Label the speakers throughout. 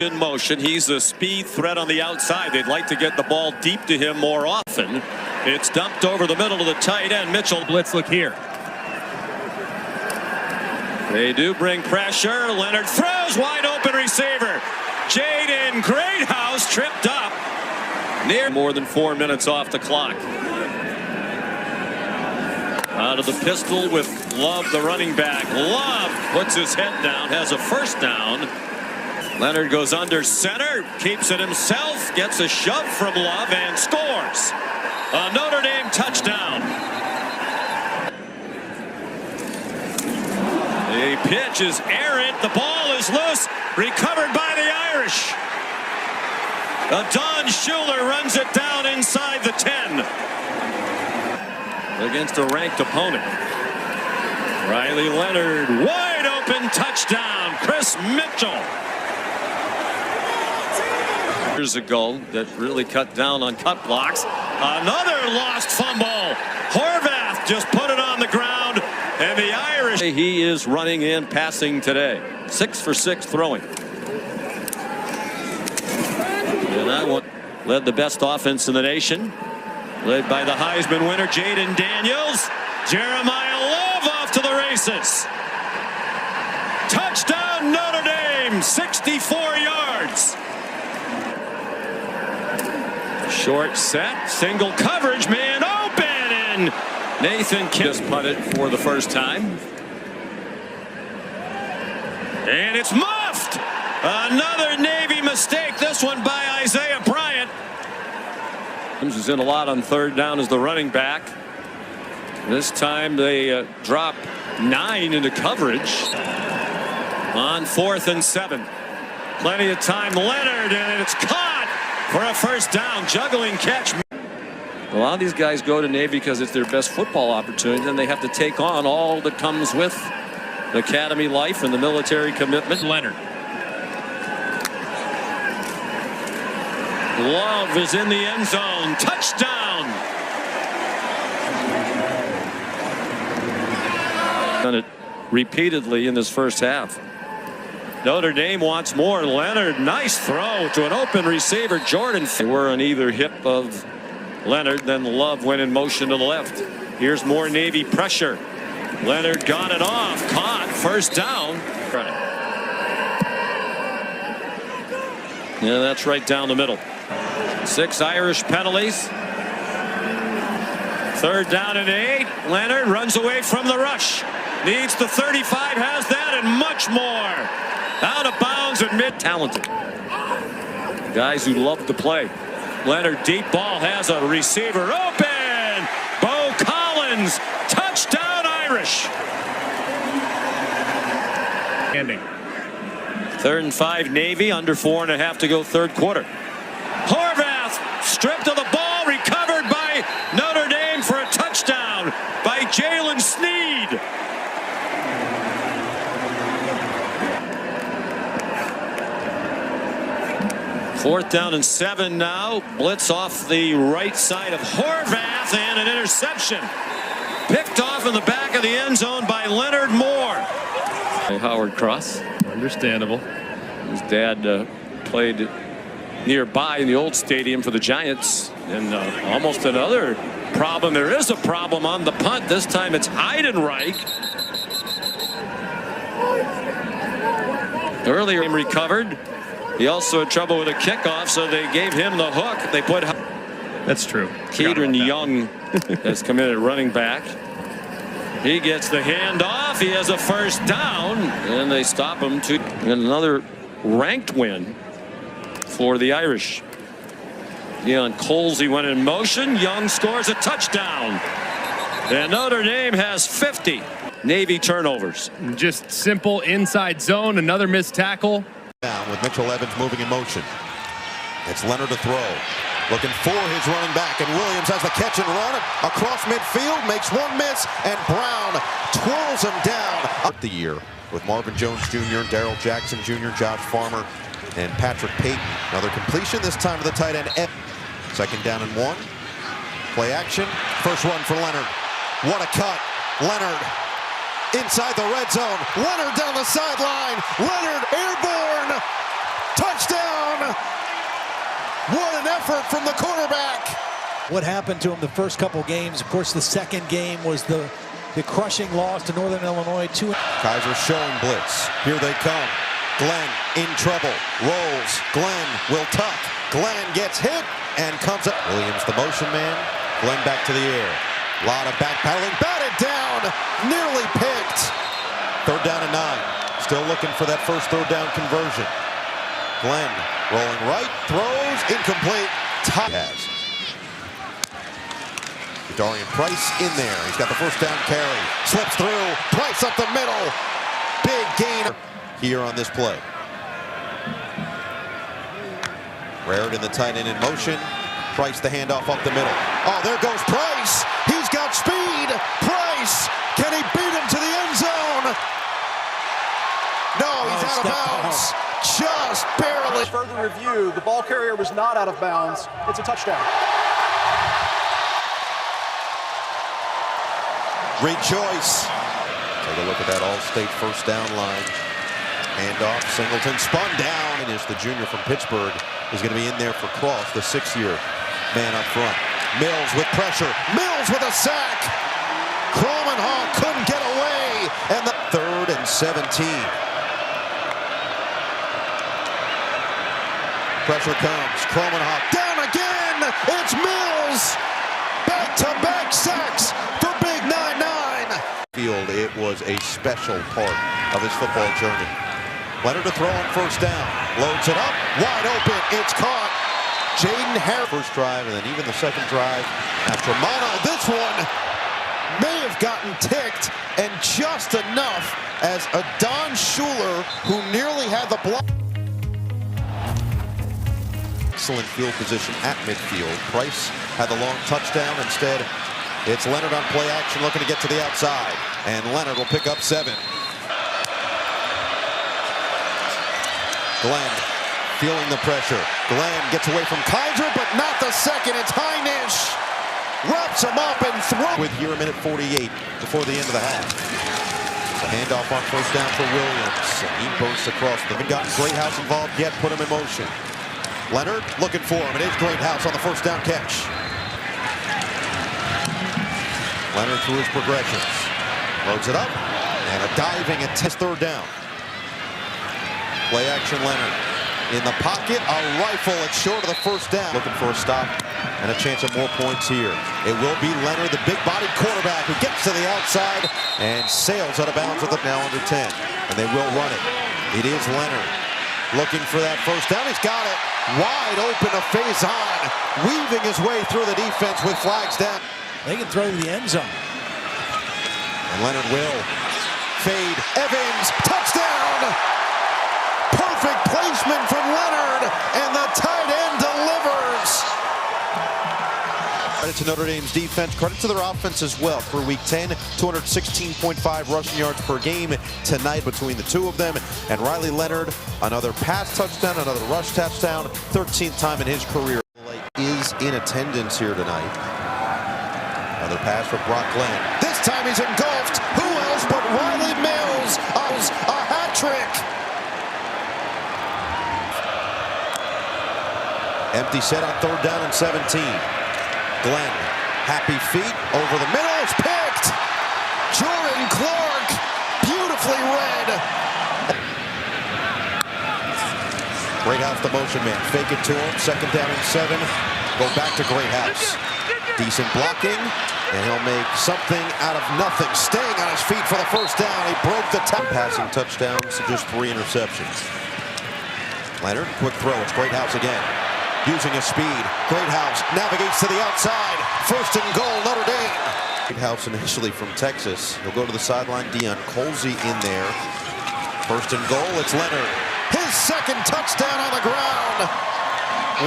Speaker 1: In motion, he's a speed threat on the outside. They'd like to get the ball deep to him more often. It's dumped over the middle to the tight end. Mitchell.
Speaker 2: Blitz look here.
Speaker 1: They do bring pressure. Leonard throws, wide open receiver. Jaden Greathouse tripped up. Near more than 4 minutes off the clock. Out of the pistol with Love, the running back. Love puts his head down, has a first down. Leonard goes under center, keeps it himself, gets a shove from Love and scores. A Notre Dame touchdown. The pitch is errant. The ball is loose. Recovered by the Irish. Don Schuler runs it down inside the 10. Against a ranked opponent. Riley Leonard, wide open touchdown. Chris Mitchell. Years ago that really cut down on cut blocks. Another lost fumble. Horvath just put it on the ground, and the Irish. He is running and passing today. 6 for 6 throwing. And that one led the best offense in the nation. Led by the Heisman winner Jaden Daniels. Jeremiah Love off to the races. Touchdown Notre Dame, 64 yards. Short set, single coverage, man open, and Nathan just punted for the first time. And it's muffed. Another Navy mistake, this one by Isaiah Bryant. Is in a lot on third down as the running back. This time they drop 9 into coverage on 4th and 7. Plenty of time. Leonard, and it's caught for a first down. Juggling catch. A lot of these guys go to Navy because it's their best football opportunity, and they have to take on all that comes with academy life and the military commitment.
Speaker 2: Leonard.
Speaker 1: Love is in the end zone. Touchdown. Done it repeatedly in this first half. Notre Dame wants more. Leonard, nice throw to an open receiver. Jordan. They were on either hip of Leonard. Then Love went in motion to the left. Here's more Navy pressure. Leonard got it off. Caught. First down. Yeah, that's right down the middle. 6 Irish penalties. 3rd down and 8. Leonard runs away from the rush. Needs the 35. Has that and much more. Out of bounds and mid-talented. Guys who love to play. Leonard, deep ball, has a receiver open. Bo Collins, touchdown Irish.
Speaker 2: Ending.
Speaker 1: 3rd and 5 Navy, under 4.5 to go third quarter. Horvath stripped of the ball, recovered by Notre Dame for a touchdown by Jalen Sneed. Fourth down and 7 now. Blitz off the right side of Horvath and an interception. Picked off in the back of the end zone by Leonard Moore. Howard Cross.
Speaker 2: Understandable.
Speaker 1: His dad played nearby in the old stadium for the Giants. And almost another problem. There is a problem on the punt. This time it's Heidenreich. Earlier he recovered. He also had trouble with a kickoff, so they gave him the hook. They put.
Speaker 2: That's true.
Speaker 1: Kedron Young has come in at running back. He gets the handoff. He has a first down, and they stop him to another ranked win for the Irish. On Coles, he went in motion. Young scores a touchdown. And Notre Dame has 50 Navy turnovers.
Speaker 2: Just simple inside zone. Another missed tackle.
Speaker 3: Down with Mitchell Evans moving in motion. It's Leonard to throw. Looking for his running back, and Williams has the catch and run across midfield, makes one miss, and Brown twirls him down. Up the year with Marvin Jones Jr., Darrell Jackson Jr., Josh Farmer, and Patrick Payton. Another completion, this time to the tight end. 2nd down and 1. Play action. First run for Leonard. What a cut. Leonard inside the red zone. Leonard down the sideline. Leonard airborne. Touchdown. What an effort from the quarterback.
Speaker 4: What happened to him the first couple games? Of course, the second game was the crushing loss to Northern Illinois.
Speaker 3: Kaiser showing blitz. Here they come. Glenn in trouble. Rolls. Glenn will tuck. Glenn gets hit and comes up. Williams, the motion man. Glenn back to the air. A lot of backpedaling. Batted down. Nearly picked. 3rd down and 9. Still looking for that first 3rd down conversion. Glenn rolling right. Throws. Incomplete. Has. Darian Price in there. He's got the first down carry. Slips through. Price up the middle. Big gain here on this play. Raritan, the tight end, in motion. Price the handoff up the middle. Oh, there goes Price. He's got speed. Price. Can he beat him to the end zone? No, he's out of bounds. Just barely.
Speaker 5: Further review, the ball carrier was not out of bounds. It's a touchdown.
Speaker 3: Rejoice. Take a look at that all-state first down line. Handoff, Singleton spun down, and is the junior from Pittsburgh is going to be in there for Cross, the 6th-year man up front. Mills with pressure. Mills with a sack. Kromenhoff couldn't get away, and the 3rd and 17. Pressure comes. Kromenhoff down again. It's Mills. Back-to-back sacks for Big 9-9. Field, it was a special part of his football journey. Leonard to throw on first down. Loads it up. Wide open. It's caught. Jaden Harris. First drive, and then even the second drive after Mono. This one may have gotten ticked, and just enough as a Don Schuler, who nearly had the block. Excellent field position at midfield. Price had the long touchdown. Instead, it's Leonard on play action looking to get to the outside. And Leonard will pick up 7. Glenn feeling the pressure. Glenn gets away from Kaiser, but not the second. It's Heinisch. Wraps him up and throws. With here a minute 48 before the end of the half. A handoff on first down for Williams. And he bursts across. They haven't gotten Greathouse involved yet. Put him in motion. Leonard looking for him. It is Greathouse on the first down catch. Leonard through his progressions. Loads it up. And a diving at 3rd down. Play action Leonard. In the pocket, a rifle. It's short of the first down. Looking for a stop and a chance at more points here. It will be Leonard, the big-bodied quarterback, who gets to the outside and sails out of bounds with it now under 10. And they will run it. It is Leonard looking for that first down. He's got it. Wide open to Faison, weaving his way through the defense with flags down.
Speaker 4: They can throw to the end zone.
Speaker 3: And Leonard will fade. Evans, touchdown! Perfect placement from Leonard, and the tight end delivers. Credit to Notre Dame's defense, credit to their offense as well. For week 10, 216.5 rushing yards per game tonight between the two of them. And Riley Leonard, another pass touchdown, another rush touchdown, 13th time in his career. Is in attendance here tonight. Another pass for Brock Glenn. This time he's engulfed. Who else but Riley Mills? A hat trick. Empty set on 3rd down and 17. Glenn, happy feet over the middle. It's picked. Jordan Clark, beautifully read. Greathouse, the motion man. Fake it to him. 2nd down and 7. Go back to Greathouse. Decent blocking, and he'll make something out of nothing. Staying on his feet for the first down. He broke the passing touchdowns to just 3 interceptions. Leonard, quick throw. It's Greathouse again. Using his speed. Greathouse navigates to the outside. 1st and goal, Notre Dame. Greathouse initially from Texas. He'll go to the sideline. Deion Colsey in there. 1st and goal, it's Leonard. His 2nd touchdown on the ground.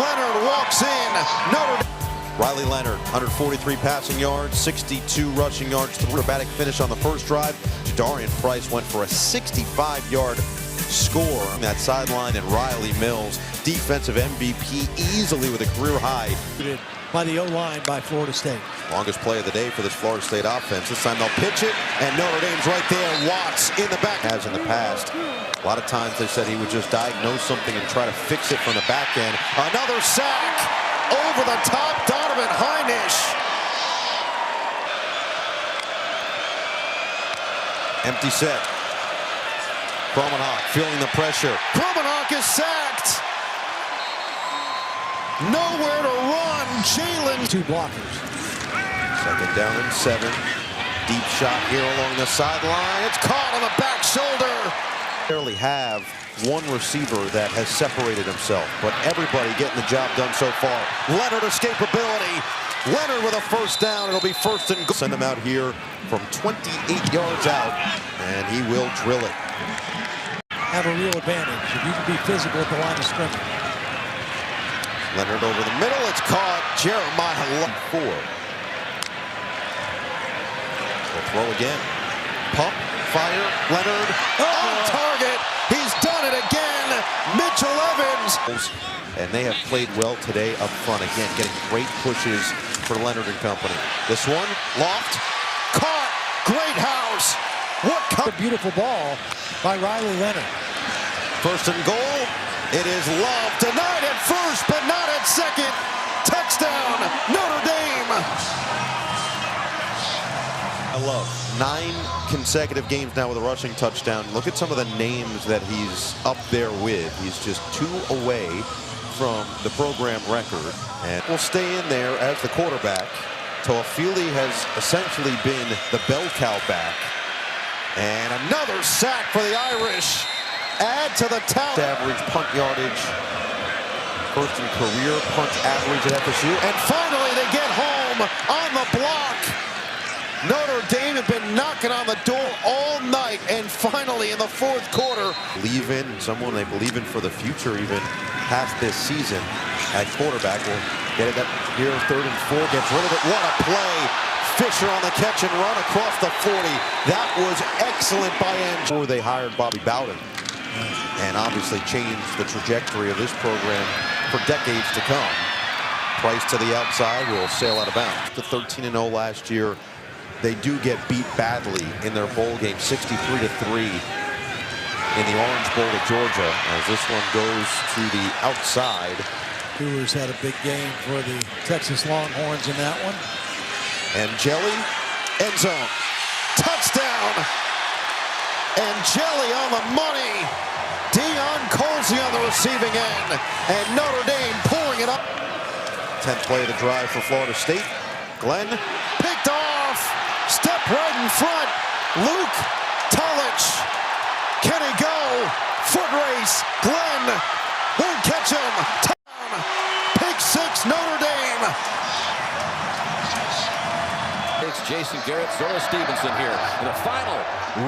Speaker 3: Leonard walks in. Notre Dame. Riley Leonard, 143 passing yards, 62 rushing yards, the acrobatic finish on the first drive. Darian Price went for a 65-yard score on that sideline, and Riley Mills, defensive MVP, easily with a career high.
Speaker 4: by the O-line by Florida State.
Speaker 3: Longest play of the day for this Florida State offense. This time they'll pitch it, and Notre Dame's right there. Watts in the back. As in the past, a lot of times they said he would just diagnose something and try to fix it from the back end. Another sack over the top. Donovan Heinisch. Empty set. Kromenhoek feeling the pressure. Kromenhoek is sacked. Nowhere to run. Jalen.
Speaker 4: Two blockers.
Speaker 3: Second down and 7. Deep shot here along the sideline. It's caught on the back shoulder. Barely have one receiver that has separated himself, but everybody getting the job done so far. Leonard escapability. Leonard with a first down. It'll be first and goal. Send him out here from 28 yards out, and he will drill it.
Speaker 4: Have a real advantage if you can be physical at the line of scrimmage.
Speaker 3: Leonard over the middle. It's caught. Jeremiah Love 4. We'll throw again. Pump. Fire. Leonard. On target. He's done it again. Mitchell Evans. And they have played well today up front. Again, getting great pushes for Leonard and company. This one. Loft. Caught. Great house. What a beautiful ball by Riley Leonard. First and goal. It is Love. Denied at first, but not at second. Touchdown, Notre Dame. I love 9 consecutive games now with a rushing touchdown. Look at some of the names that he's up there with. He's just 2 away from the program record, and will stay in there as the quarterback. Toafili has essentially been the bell cow back. And another sack for the Irish. Add to the tally. Average punt yardage. First in career punt average at FSU. And finally they get home on the block. Notre Dame had been knocking on the door all night, and finally in the 4th quarter. Believe in someone they believe in for the future, even past this season at quarterback. Will get it up here, 3rd and 4, gets rid of it. What a play. Fisher on the catch and run across the 40. That was excellent by Andrew. Before they hired Bobby Bowden, and obviously changed the trajectory of this program for decades to come. Price to the outside will sail out of bounds. To 13-0 last year. They do get beat badly in their bowl game, 63-3 in the Orange Bowl at Georgia, as this one goes to the outside.
Speaker 4: Cougars had a big game for the Texas Longhorns in that one.
Speaker 3: And Jelly, end zone, touchdown, and Jelly on the money. Deion Colsey on the receiving end, and Notre Dame pouring it up. 10th play of the drive for Florida State. Glenn picked off. Step right in front. Luke Tolich. Can he go? Foot race. Glenn won't catch him. Touchdown. Pick 6, Notre Dame.
Speaker 6: It's Jason Garrett, Zola Stevenson here in the final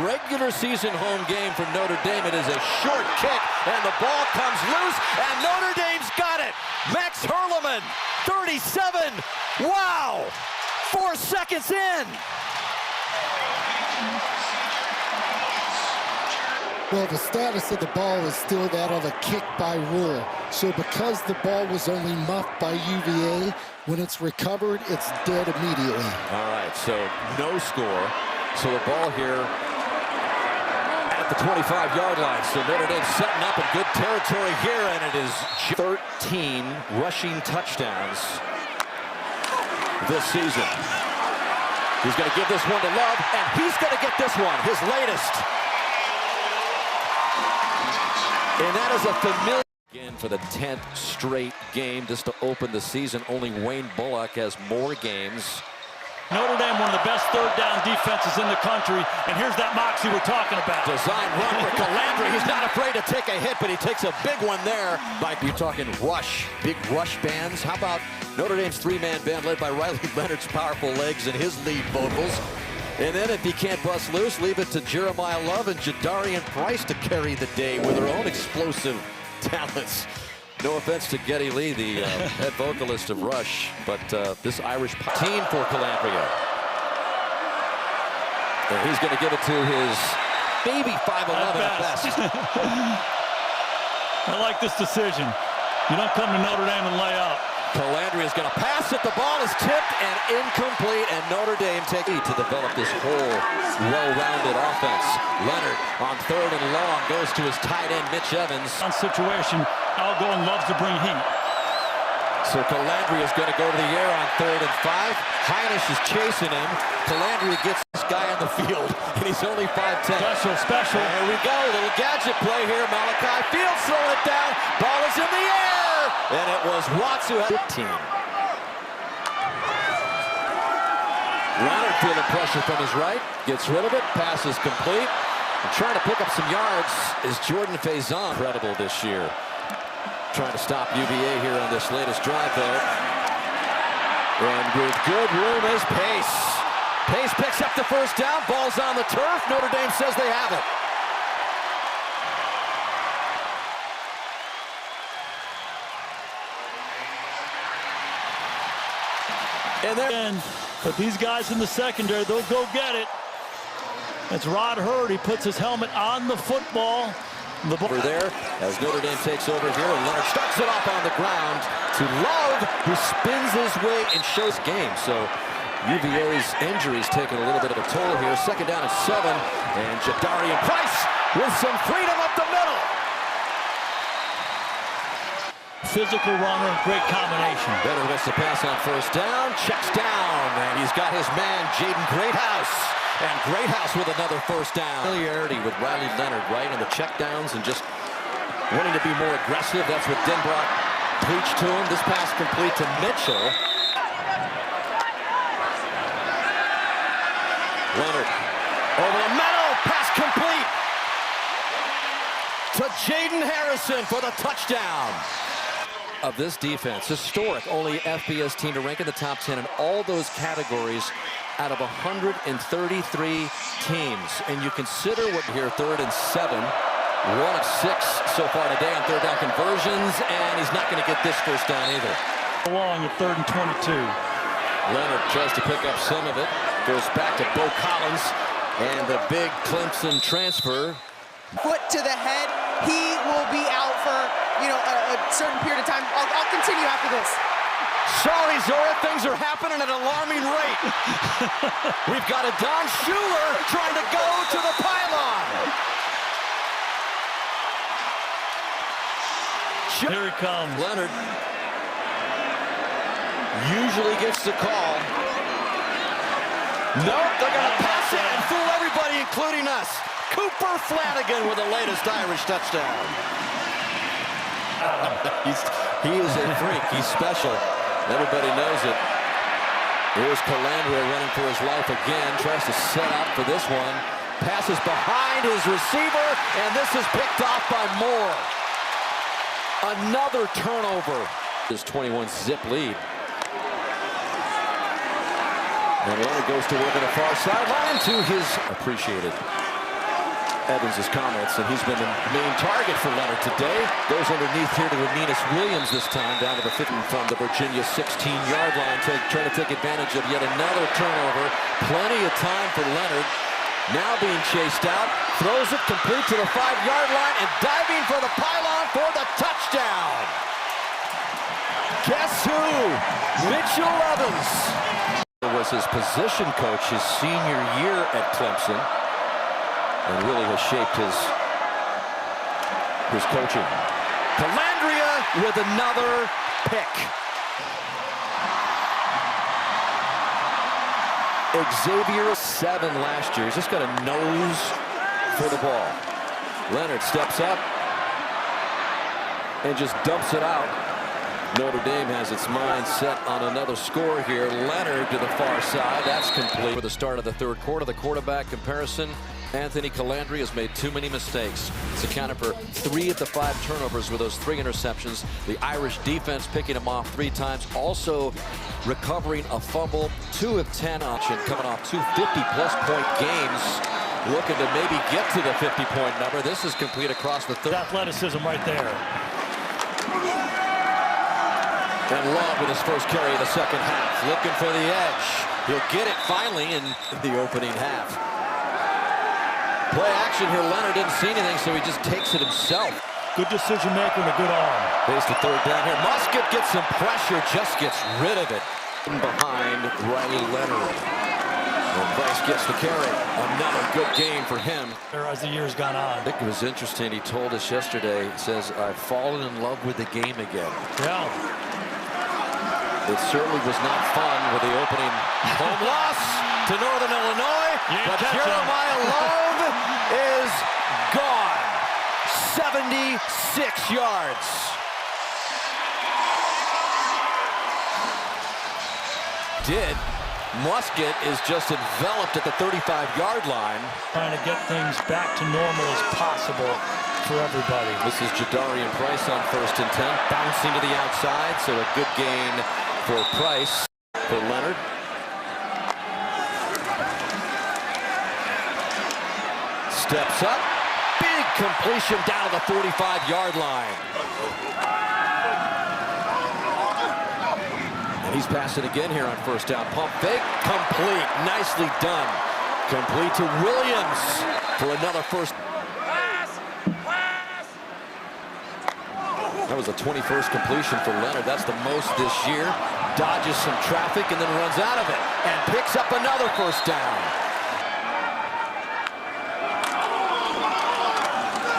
Speaker 6: regular season home game for Notre Dame. It is a short kick, and the ball comes loose, and Notre Dame's got it. Max Hurleman, 37. Wow. 4 seconds in.
Speaker 7: Well, the status of the ball is still that of a kick by rule. So because the ball was only muffed by UVA, when it's recovered, it's dead immediately.
Speaker 6: All right, so no score. So the ball here at the 25-yard line. So Notre Dame setting up in good territory here, and it is 13 rushing touchdowns this season. He's going to give this one to Love, and he's going to get this one, his latest. And that is a familiar again for the 10th straight game just to open the season. Only Wayne Bullock has more games.
Speaker 8: Notre Dame, one of the best third down defenses in the country, and here's that moxie we're talking about.
Speaker 6: Design run for Calandra. He's not afraid to take a hit, but he takes a big one there. Mike, you're talking rush, big rush bands. How about Notre Dame's 3-man band led by Riley Leonard's powerful legs and his lead vocals? And then if he can't bust loose, leave it to Jeremiah Love and Jadarian Price to carry the day with their own explosive talents. No offense to Geddy Lee, the head vocalist of Rush, but this Irish team for Calabria. And he's going to give it to his maybe 5'11" at best.
Speaker 8: I like this decision. You don't come to Notre Dame and lay up.
Speaker 6: Calandria is going to pass it. The ball is tipped and incomplete, and Notre Dame takes to develop this whole well-rounded offense. Leonard on 3rd and long goes to his tight end, Mitch Evans.
Speaker 8: On situation, Algorn loves to bring heat.
Speaker 6: So Calandria is going to go to the air on 3rd and 5. Heinisch is chasing him. Calandria gets this guy on the field, and he's only 5'10".
Speaker 8: Special.
Speaker 6: There we go. Little gadget play here. Malachi Fields throwing it down. Ball is in the air. And it was Watts who had 15. Leonard feeling pressure from his right. Gets rid of it. Pass is complete. And trying to pick up some yards is Jordan Faison. Incredible this year. Trying to stop UVA here on this latest drive, though. And with good room is Pace. Pace picks up the first down. Ball's on the turf. Notre Dame says they have it.
Speaker 8: And then, but these guys in the secondary, they'll go get it. It's Rod Hurd. He puts his helmet on the football. The ball
Speaker 6: there as Notre Dame takes over here, and Leonard starts it off on the ground to Love, who spins his way and shows game. So UVA's injuries taking a little bit of a toll here. 2nd down and 7, and Jadarian Price with some freedom up the middle.
Speaker 8: Physical runner, great combination.
Speaker 6: Better gets the pass on 1st down, checks down, and he's got his man Jaden Greathouse. And Greathouse with another 1st down. Familiarity with Riley Leonard, right, on the checkdowns and just wanting to be more aggressive. That's what Denbrock preached to him. This pass complete to Mitchell. Leonard over the middle, pass complete to Jaden Harrison for the touchdown. Of this defense, historic, only FBS team to rank in the top 10 in all those categories out of 133 teams. And you consider what here, 3rd and 7, 1 of 6 so far today on 3rd down conversions, and he's not going to get this 1st down either.
Speaker 8: Along at 3rd and 22.
Speaker 6: Leonard tries to pick up some of it, goes back to Bo Collins, and the big Clemson transfer.
Speaker 9: Foot to the head, he will be out for, a certain period of time. I'll continue after this.
Speaker 6: Sorry, Zora, things are happening at an alarming rate. We've got a Don Schuler trying to go to the pylon.
Speaker 8: Here he comes.
Speaker 6: Leonard usually gets the call. Nope, they're going to pass it and fool everybody, including us. Cooper Flanagan with the latest Irish touchdown. He is a freak. He's special. Everybody knows it. Here's Calandria running for his life again. Tries to set up for this one. Passes behind his receiver, and this is picked off by Moore. Another turnover. This 21-zip lead. And Leonard goes to work on the far sideline to his appreciated Evans' comments, and he's been the main target for Leonard today. Goes underneath here to Renus Williams this time, down to the 50 from the Virginia 16-yard line, trying to take advantage of yet another turnover. Plenty of time for Leonard. Now being chased out, throws it complete to the 5-yard line, and diving for the pylon for the touchdown. Guess who? Mitchell Evans. Was his position coach his senior year at Clemson, and really has shaped his coaching. Calandria with another pick. Xavier 7 last year. He's just got a nose for the ball. Leonard steps up and just dumps it out. Notre Dame has its mind set on another score here. Leonard to the far side. That's complete for the start of the 3rd quarter. The quarterback comparison. Anthony Calandria has made too many mistakes. It's accounted for 3 of the 5 turnovers with those 3 interceptions. The Irish defense picking him off 3 times. Also recovering a fumble. 2 of 10 option coming off 2 50-plus point games. Looking to maybe get to the 50-point number. This is complete across the 3rd.
Speaker 8: Athleticism right there.
Speaker 6: And Love with his first carry of the 2nd half. Looking for the edge. He'll get it finally in the opening half. Play action here. Leonard didn't see anything, so he just takes it himself.
Speaker 8: Good decision maker and a good arm.
Speaker 6: Base to third down here. Musket gets some pressure, just gets rid of it. Behind Riley Leonard. And Price gets the carry. Another good game for him.
Speaker 8: As the year's gone on.
Speaker 6: I think it was interesting. He told us yesterday, he says, I've fallen in love with the game again.
Speaker 8: Yeah.
Speaker 6: It certainly was not fun with the opening home loss to Northern Illinois. But Jeremiah Love is gone. 76 yards. Musket is just enveloped at the 35-yard line.
Speaker 8: Trying to get things back to normal as possible for everybody.
Speaker 6: This is Jadarian Price on 1st and 10. Bouncing to the outside, so a good gain for Price. For Leonard. Steps up. Big completion down to the 45-yard line. He's passing again here on 1st down. Pump fake, complete. Nicely done. Complete to Williams for another first. That was the 21st completion for Leonard. That's the most this year. Dodges some traffic and then runs out of it. And picks up another 1st down.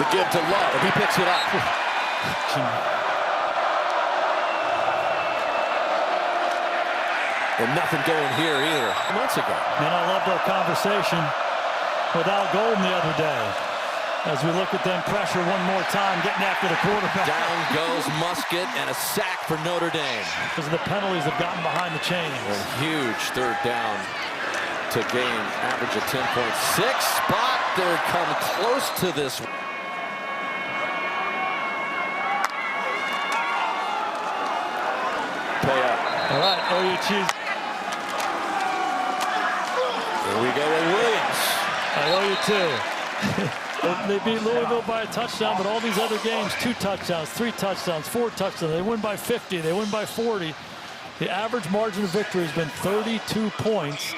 Speaker 6: The give to Love, and he picks it up. And nothing going here either. Months ago.
Speaker 8: And I loved our conversation with Al Golden the other day. As we look at them pressure one more time, getting after the quarterback.
Speaker 6: Down goes Musket and a sack for Notre Dame.
Speaker 8: Because the penalties have gotten behind the chains.
Speaker 6: A huge 3rd down to gain. Average of 10.6. Spot. They're come close to this. Pay up.
Speaker 8: All right, OU cheese.
Speaker 6: Here we go with Williams.
Speaker 8: I owe you two. They beat Louisville by a touchdown, but all these other games, 2 touchdowns, 3 touchdowns, 4 touchdowns. They win by 50, they win by 40. The average margin of victory has been 32 points.